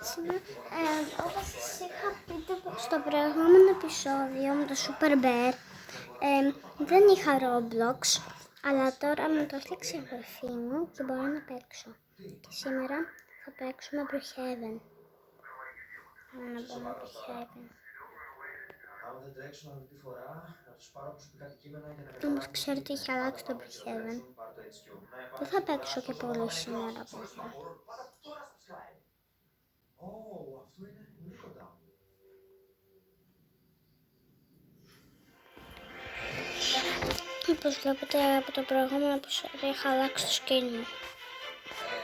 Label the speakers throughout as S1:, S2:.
S1: Όπως σας είχα πει στο προηγούμενο επεισόδιο με το Super Bear, δεν είχα Roblox, αλλά τώρα μου το έφτιαξε η αδερφή μου και μπορώ να παίξω. Και σήμερα θα παίξουμε Brookhaven. Να μπούμε Brookhaven. Όμως ξέρετε, έχει αλλάξει το Brookhaven. Δεν θα παίξω και πολύ σήμερα, παιδιά. Όπως βλέπετε από το προηγούμενο επεισόδιο είχα αλλάξει το skin μου.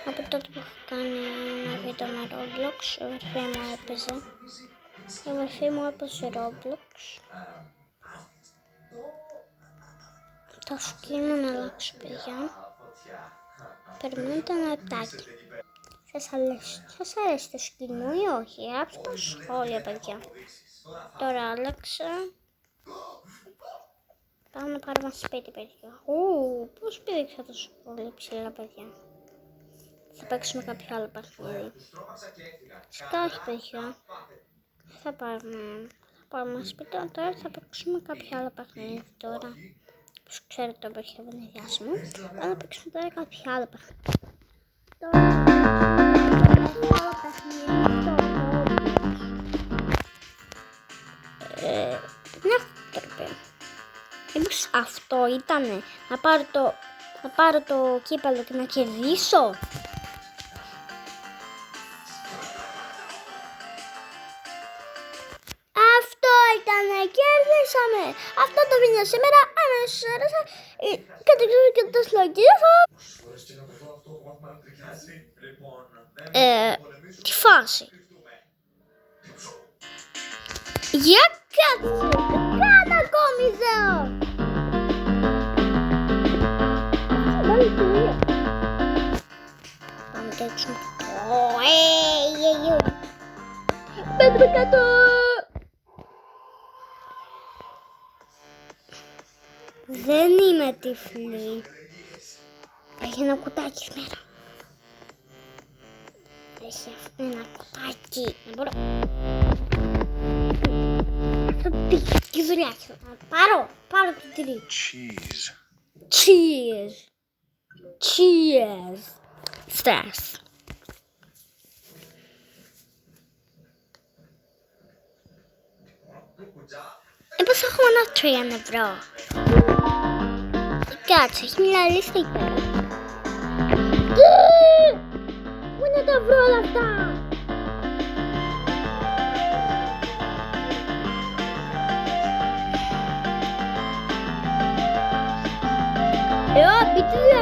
S1: Από τότε που έχω κάνει ένα βίντεο με Roblox, η αδερφή μου έπαιζε. Η αδερφή μου έπαιζε Roblox. Το skin μου να αλλάξω, παιδιά. Περιμένετε ένα λεπτάκι. Σας αρέσει το skin μου ή όχι? Γράψτε τα σχόλια, παιδιά. Τώρα άλλαξα. Πάμε να πάρουμε σπίτι, παιδιά. Πώς πήδηξα τόσο πολύ ψηλά, παιδιά. Θα παίξουμε κάποιο άλλο παιχνίδι. Φυσικά όχι, παιδιά. Θα πάρουμε σπίτι. Τώρα θα παίξουμε κάποιο άλλο παιχνίδι τώρα. Όπως ξέρετε, το Brookhaven είναι διάσημο. Αλλά θα παίξουμε τώρα κάποιο άλλο παιχνίδι. Τώρα κάποιο άλλο παιχνίδι στο Roblox. Μήπως αυτό ήτανε, να πάρω το κύπελλο και να κερδίσω. Αυτό ήτανε, κέρδισαμε. Αυτό το βίντεο σήμερα, αν σας άρεσε, κατεξούς και το σλογγίφο. Τι φάση. Για κάτσε, κάνε ακόμη ζεώ. Πάμε και έξω. Πέτρε κάτω. Δεν είμαι τυφλή. Έχει ένα κουτάκι σήμερα. Έχει ένα κουτάκι. Δεν μπορώ. Τι δουλειά έχει. Πάρω το τυρί. Cheers. Στρας. Πώς έχουμε ένα 3 ευρώ. Κάτσε, έχει μια λίστα εκεί πέρα. Πού είναι τα βρω όλα αυτά. Τι δουλειά.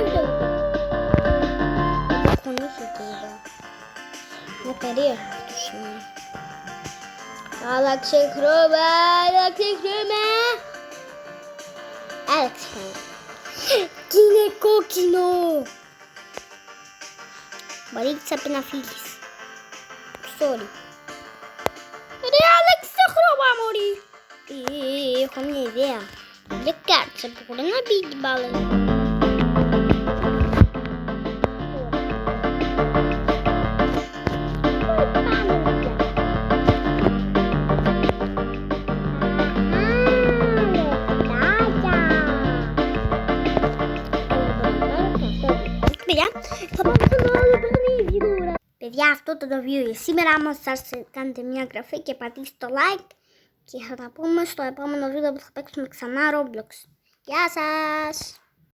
S1: Κονίσετε εδώ. Είναι περίεργο αυτό σήμερα. Άλλαξε χρώμα. Και είναι κόκκινο. Μπορεί και να φύγεις. Sorry. Ρε, άλλαξε χρώμα, μωρή. Έχω μια ιδέα. Δεν κάτσε που μπορεί να μπει την μπάλα. Παιδιά, αυτό το βίντεο σήμερα. Άμα σας κάνετε μια εγγραφή και πατήσετε το like. Και θα τα πούμε στο επόμενο βίντεο που θα παίξουμε ξανά Roblox. Γεια σας!